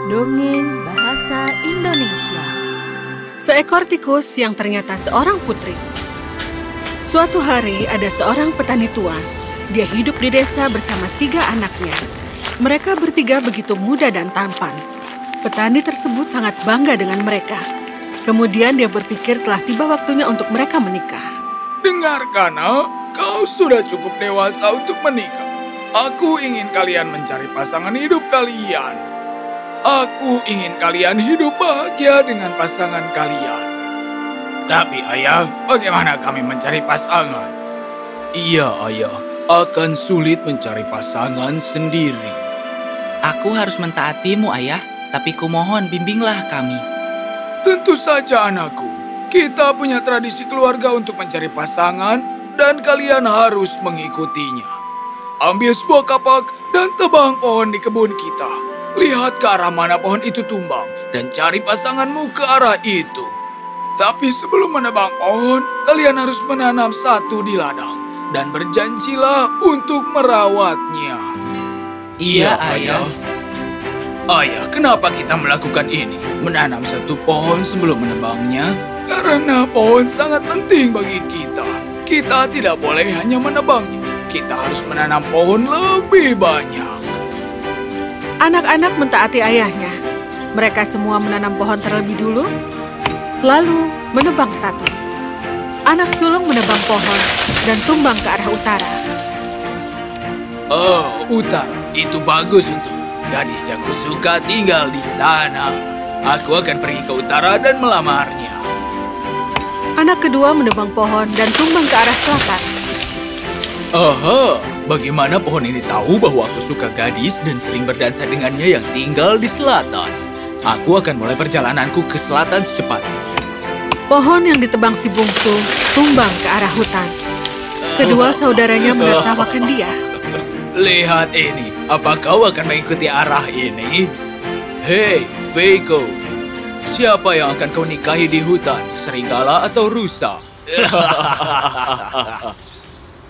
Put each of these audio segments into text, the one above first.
Dongeng Bahasa Indonesia. Seekor tikus yang ternyata seorang putri. Suatu hari ada seorang petani tua. Dia hidup di desa bersama 3 anaknya. Mereka bertiga begitu muda dan tampan. Petani tersebut sangat bangga dengan mereka. Kemudian dia berpikir telah tiba waktunya untuk mereka menikah. Dengarkan, kau sudah cukup dewasa untuk menikah. Aku ingin kalian mencari pasangan hidup kalian. Aku ingin kalian hidup bahagia dengan pasangan kalian. Tapi ayah, bagaimana kami mencari pasangan? Iya ayah, akan sulit mencari pasangan sendiri. Aku harus mentaatimu ayah, tapi kumohon bimbinglah kami. Tentu saja anakku, kita punya tradisi keluarga untuk mencari pasangan dan kalian harus mengikutinya. Ambil sebuah kapak dan tebang pohon di kebun kita. Lihat ke arah mana pohon itu tumbang dan cari pasanganmu ke arah itu. Tapi sebelum menebang pohon, kalian harus menanam satu di ladang dan berjanjilah untuk merawatnya. Iya, ayah. Ayah, kenapa kita melakukan ini? Menanam satu pohon sebelum menebangnya? Karena pohon sangat penting bagi kita. Kita tidak boleh hanya menebangnya. Kita harus menanam pohon lebih banyak. Anak-anak mentaati ayahnya. Mereka semua menanam pohon terlebih dulu, lalu menebang satu. Anak sulung menebang pohon dan tumbang ke arah utara. Oh, utara. Itu bagus untuk gadis yang kusuka tinggal di sana. Aku akan pergi ke utara dan melamarnya. Anak kedua menebang pohon dan tumbang ke arah selatan. Aha, bagaimana pohon ini tahu bahwa aku suka gadis dan sering berdansa dengannya yang tinggal di selatan? Aku akan mulai perjalananku ke selatan secepatnya. Pohon yang ditebang si bungsu tumbang ke arah hutan. Kedua saudaranya menertawakan dia. Lihat ini, apa kau akan mengikuti arah ini? Hei, Veiko, siapa yang akan kau nikahi di hutan, serigala atau rusa?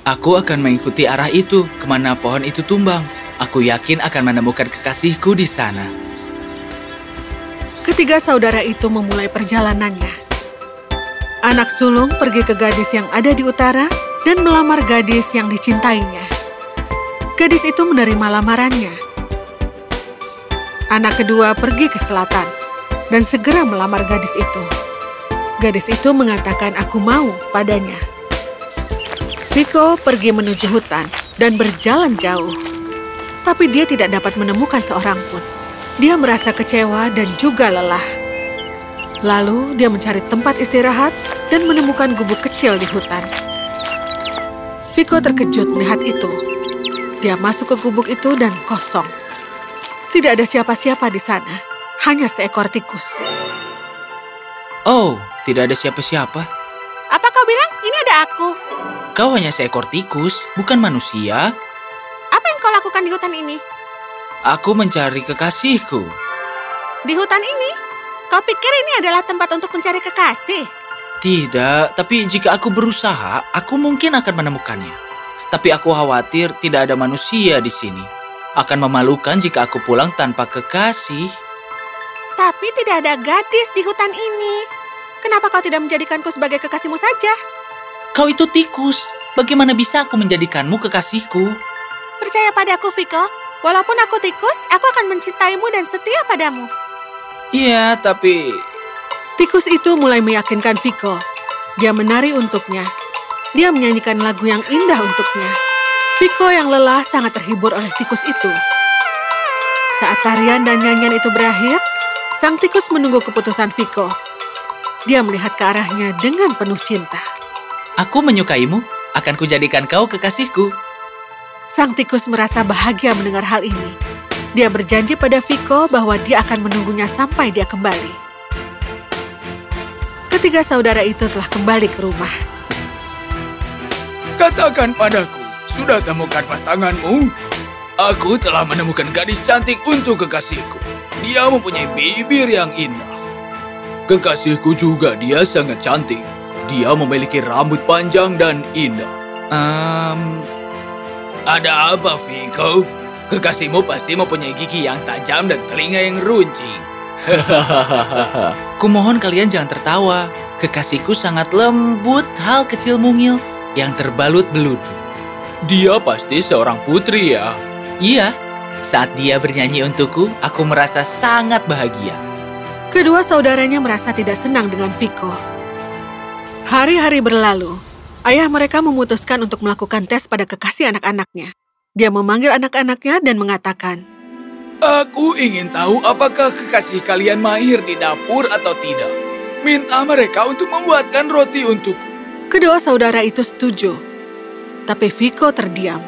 Aku akan mengikuti arah itu, kemana pohon itu tumbang. Aku yakin akan menemukan kekasihku di sana. Ketiga saudara itu memulai perjalanannya. Anak sulung pergi ke gadis yang ada di utara dan melamar gadis yang dicintainya. Gadis itu menerima lamarannya. Anak kedua pergi ke selatan dan segera melamar gadis itu. Gadis itu mengatakan aku mau padanya. Viko pergi menuju hutan dan berjalan jauh. Tapi dia tidak dapat menemukan seorang pun. Dia merasa kecewa dan juga lelah. Lalu dia mencari tempat istirahat dan menemukan gubuk kecil di hutan. Viko terkejut melihat itu. Dia masuk ke gubuk itu dan kosong. Tidak ada siapa-siapa di sana, hanya seekor tikus. Oh, tidak ada siapa-siapa. Apa kau bilang? Ini ada aku. Kau hanya seekor tikus, bukan manusia. Apa yang kau lakukan di hutan ini? Aku mencari kekasihku. Di hutan ini? Kau pikir ini adalah tempat untuk mencari kekasih? Tidak, tapi jika aku berusaha, aku mungkin akan menemukannya. Tapi aku khawatir tidak ada manusia di sini. Akan memalukan jika aku pulang tanpa kekasih. Tapi tidak ada gadis di hutan ini. Kenapa kau tidak menjadikanku sebagai kekasihmu saja? Kau itu tikus. Bagaimana bisa aku menjadikanmu kekasihku? Percaya padaku, Viko. Walaupun aku tikus, aku akan mencintaimu dan setia padamu. Iya, tapi... Tikus itu mulai meyakinkan Viko. Dia menari untuknya. Dia menyanyikan lagu yang indah untuknya. Viko yang lelah sangat terhibur oleh tikus itu. Saat tarian dan nyanyian itu berakhir, sang tikus menunggu keputusan Viko. Dia melihat ke arahnya dengan penuh cinta. Aku menyukaimu, akan kujadikan kau kekasihku. Sang tikus merasa bahagia mendengar hal ini. Dia berjanji pada Viko bahwa dia akan menunggunya sampai dia kembali. Ketiga saudara itu telah kembali ke rumah. Katakan padaku, sudah temukan pasanganmu? Aku telah menemukan gadis cantik untuk kekasihku. Dia mempunyai bibir yang indah. Kekasihku juga dia sangat cantik. Dia memiliki rambut panjang dan indah. Ada apa, Viko? Kekasihmu pasti mempunyai gigi yang tajam dan telinga yang runcing. Kumohon kalian jangan tertawa. Kekasihku sangat lembut, hal kecil mungil yang terbalut beludu. Dia pasti seorang putri ya. Iya, saat dia bernyanyi untukku, aku merasa sangat bahagia. Kedua saudaranya merasa tidak senang dengan Viko. Hari-hari berlalu. Ayah mereka memutuskan untuk melakukan tes pada kekasih anak-anaknya. Dia memanggil anak-anaknya dan mengatakan, Aku ingin tahu apakah kekasih kalian mahir di dapur atau tidak. Minta mereka untuk membuatkan roti untukku. kedua saudara itu setuju. Tapi Viko terdiam.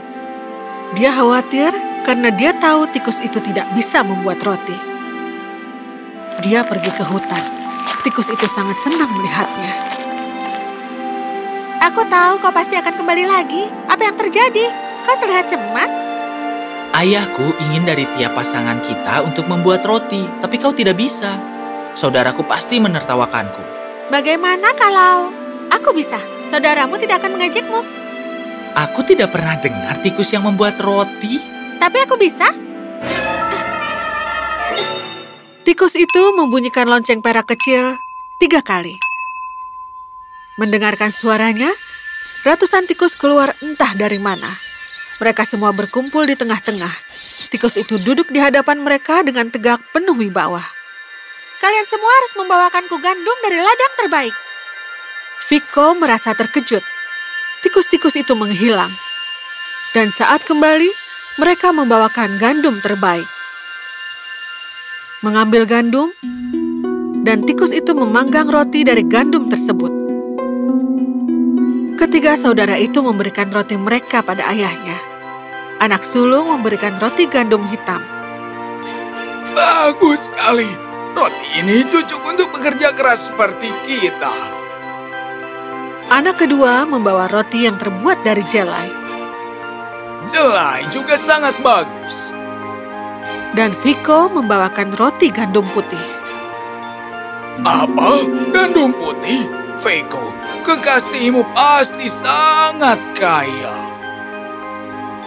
Dia khawatir karena dia tahu tikus itu tidak bisa membuat roti. Dia pergi ke hutan. Tikus itu sangat senang melihatnya. Aku tahu kau pasti akan kembali lagi. Apa yang terjadi? Kau terlihat cemas. Ayahku ingin dari tiap pasangan kita untuk membuat roti, tapi kau tidak bisa. Saudaraku pasti menertawakanku. Bagaimana kalau aku bisa? Saudaramu tidak akan mengajakmu. Aku tidak pernah dengar tikus yang membuat roti. Tapi aku bisa. Tikus itu membunyikan lonceng perak kecil 3 kali. Mendengarkan suaranya, ratusan tikus keluar entah dari mana. Mereka semua berkumpul di tengah-tengah. Tikus itu duduk di hadapan mereka dengan tegak penuh wibawa. Kalian semua harus membawakanku gandum dari ladang terbaik. Viko merasa terkejut. Tikus-tikus itu menghilang. Dan saat kembali, mereka membawakan gandum terbaik. Mengambil gandum, dan tikus itu memanggang roti dari gandum tersebut. Ketiga saudara itu memberikan roti mereka pada ayahnya. Anak sulung memberikan roti gandum hitam. Bagus sekali. Roti ini cocok untuk bekerja keras seperti kita. Anak kedua membawa roti yang terbuat dari jelai. Jelai juga sangat bagus. Dan Viko membawakan roti gandum putih. Apa? Gandum putih? Viko, kekasihmu pasti sangat kaya.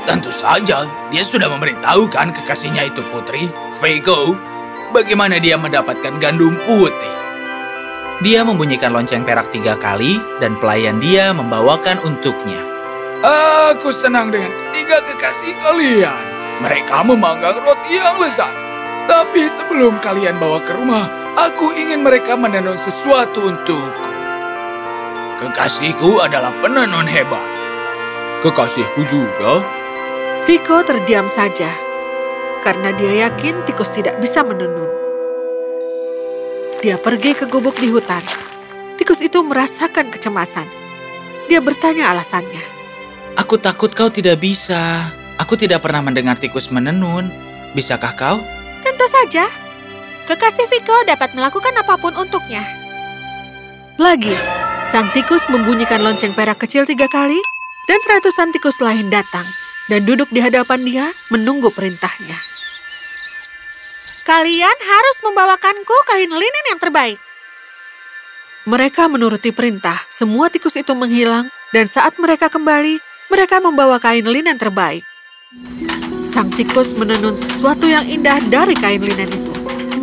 Tentu saja, dia sudah memberitahukan kekasihnya itu putri. Viko, bagaimana dia mendapatkan gandum putih? Dia membunyikan lonceng perak 3 kali dan pelayan dia membawakan untuknya. Aku senang dengan ketiga kekasih kalian. Mereka memanggang roti yang lezat. Tapi sebelum kalian bawa ke rumah, aku ingin mereka menenun sesuatu untukku. Kekasihku adalah penenun hebat. Kekasihku juga. Viko terdiam saja, karena dia yakin tikus tidak bisa menenun. Dia pergi ke gubuk di hutan. Tikus itu merasakan kecemasan. Dia bertanya alasannya. Aku takut kau tidak bisa. Aku tidak pernah mendengar tikus menenun. Bisakah kau? Tentu saja. Kekasih Viko dapat melakukan apapun untuknya. Lagi, sang tikus membunyikan lonceng perak kecil 3 kali, dan ratusan tikus lain datang dan duduk di hadapan dia menunggu perintahnya. Kalian harus membawakanku kain linen yang terbaik. Mereka menuruti perintah. Semua tikus itu menghilang, dan saat mereka kembali, mereka membawa kain linen terbaik. Sang tikus menenun sesuatu yang indah dari kain linen itu.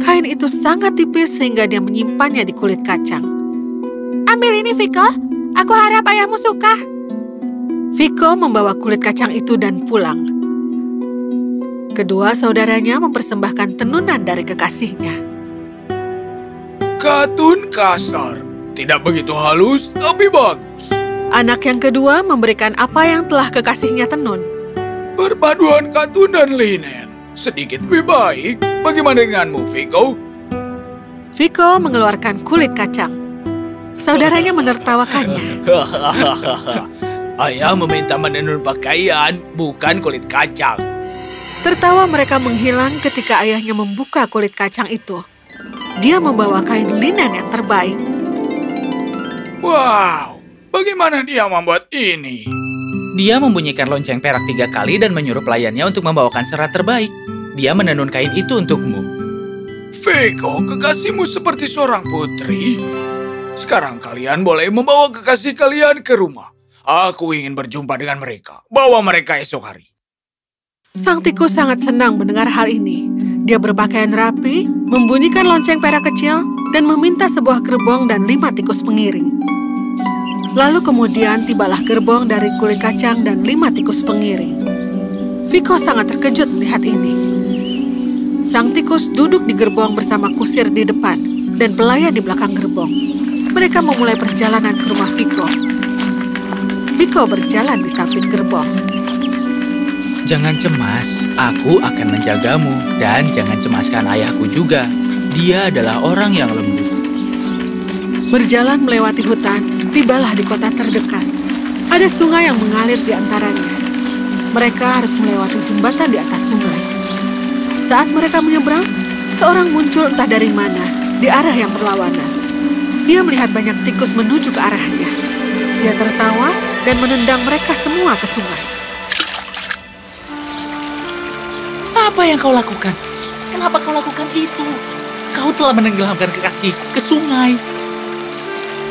Kain itu sangat tipis sehingga dia menyimpannya di kulit kacang. Ambil ini, Viko. Aku harap ayahmu suka. Viko membawa kulit kacang itu dan pulang. Kedua saudaranya mempersembahkan tenunan dari kekasihnya. Katun kasar. Tidak begitu halus, tapi bagus. Anak yang kedua memberikan apa yang telah kekasihnya tenun. Perpaduan katun dan linen. Sedikit lebih baik. Bagaimana denganmu, Viko? Viko mengeluarkan kulit kacang. Saudaranya menertawakannya. Ayah meminta menenun pakaian, bukan kulit kacang. Tertawa mereka menghilang ketika ayahnya membuka kulit kacang itu. Dia membawa kain linen yang terbaik. Wow, bagaimana dia membuat ini? Dia membunyikan lonceng perak 3 kali dan menyuruh pelayannya untuk membawakan serat terbaik. Dia menenun kain itu untukmu. Viko, kekasihmu seperti seorang putri. Sekarang kalian boleh membawa kekasih kalian ke rumah. Aku ingin berjumpa dengan mereka. Bawa mereka esok hari. Sang tikus sangat senang mendengar hal ini. Dia berpakaian rapi, membunyikan lonceng perak kecil, dan meminta sebuah gerbong dan 5 tikus pengiring. Lalu kemudian tibalah gerbong dari kulit kacang dan 5 tikus pengiring. Viko sangat terkejut melihat ini. Sang tikus duduk di gerbong bersama kusir di depan dan pelayan di belakang gerbong. Mereka memulai perjalanan ke rumah Viko. Viko berjalan di samping gerbong. Jangan cemas, aku akan menjagamu. Dan jangan cemaskan ayahku juga. Dia adalah orang yang lembut. Berjalan melewati hutan, tibalah di kota terdekat. Ada sungai yang mengalir di antaranya. Mereka harus melewati jembatan di atas sungai. Saat mereka menyeberang, seorang muncul entah dari mana, di arah yang berlawanan. Dia melihat banyak tikus menuju ke arahnya. Dia tertawa dan menendang mereka semua ke sungai. Apa yang kau lakukan? Kenapa kau lakukan itu? Kau telah menenggelamkan kekasihku ke sungai.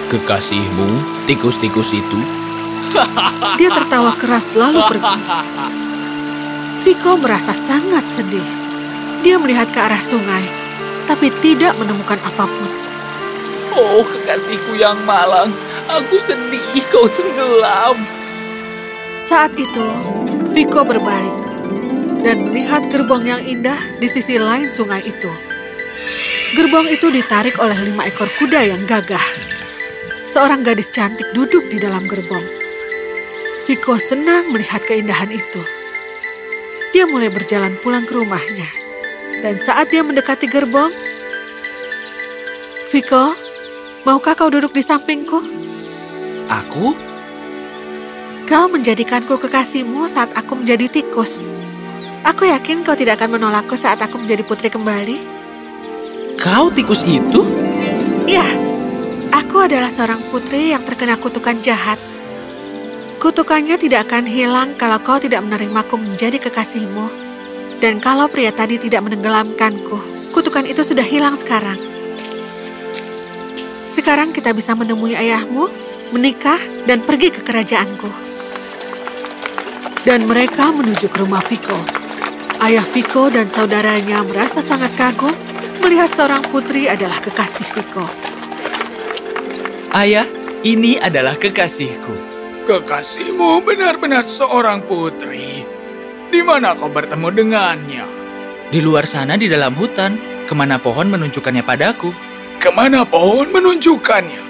Kekasihmu, tikus-tikus itu? Dia tertawa keras lalu pergi. Viko merasa sangat sedih. Dia melihat ke arah sungai, tapi tidak menemukan apapun. Oh, kekasihku yang malang. Aku sedih kau tenggelam. Saat itu, Viko berbalik dan melihat gerbong yang indah di sisi lain sungai itu. Gerbong itu ditarik oleh 5 ekor kuda yang gagah. Seorang gadis cantik duduk di dalam gerbong. Viko senang melihat keindahan itu. Dia mulai berjalan pulang ke rumahnya. Dan saat dia mendekati gerbong, Viko, maukah kau duduk di sampingku? Aku? Kau menjadikanku kekasihmu saat aku menjadi tikus. Aku yakin kau tidak akan menolakku saat aku menjadi putri kembali. Kau tikus itu? Ya, aku adalah seorang putri yang terkena kutukan jahat. Kutukannya tidak akan hilang kalau kau tidak menerimaku menjadi kekasihmu. Dan kalau pria tadi tidak menenggelamkanku, kutukan itu sudah hilang sekarang. Sekarang kita bisa menemui ayahmu, menikah, dan pergi ke kerajaanku. Dan mereka menuju ke rumah Viko. Ayah Viko dan saudaranya merasa sangat kagum melihat seorang putri adalah kekasih Viko. Ayah, ini adalah kekasihku. Kekasihmu benar-benar seorang putri. Di mana kau bertemu dengannya? Di luar sana di dalam hutan, kemana pohon menunjukkannya padaku. Kemana pohon menunjukkannya?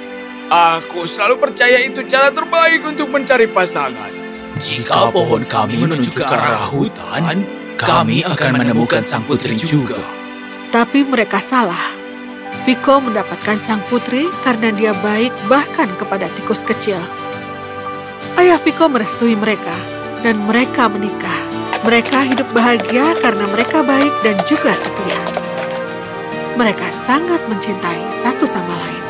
Aku selalu percaya itu cara terbaik untuk mencari pasangan. Jika pohon kami menuju ke arah hutan, kami akan menemukan sang putri juga. Tapi mereka salah. Viko mendapatkan sang putri karena dia baik bahkan kepada tikus kecil. Ayah Viko merestui mereka dan mereka menikah. Mereka hidup bahagia karena mereka baik dan juga setia. Mereka sangat mencintai satu sama lain.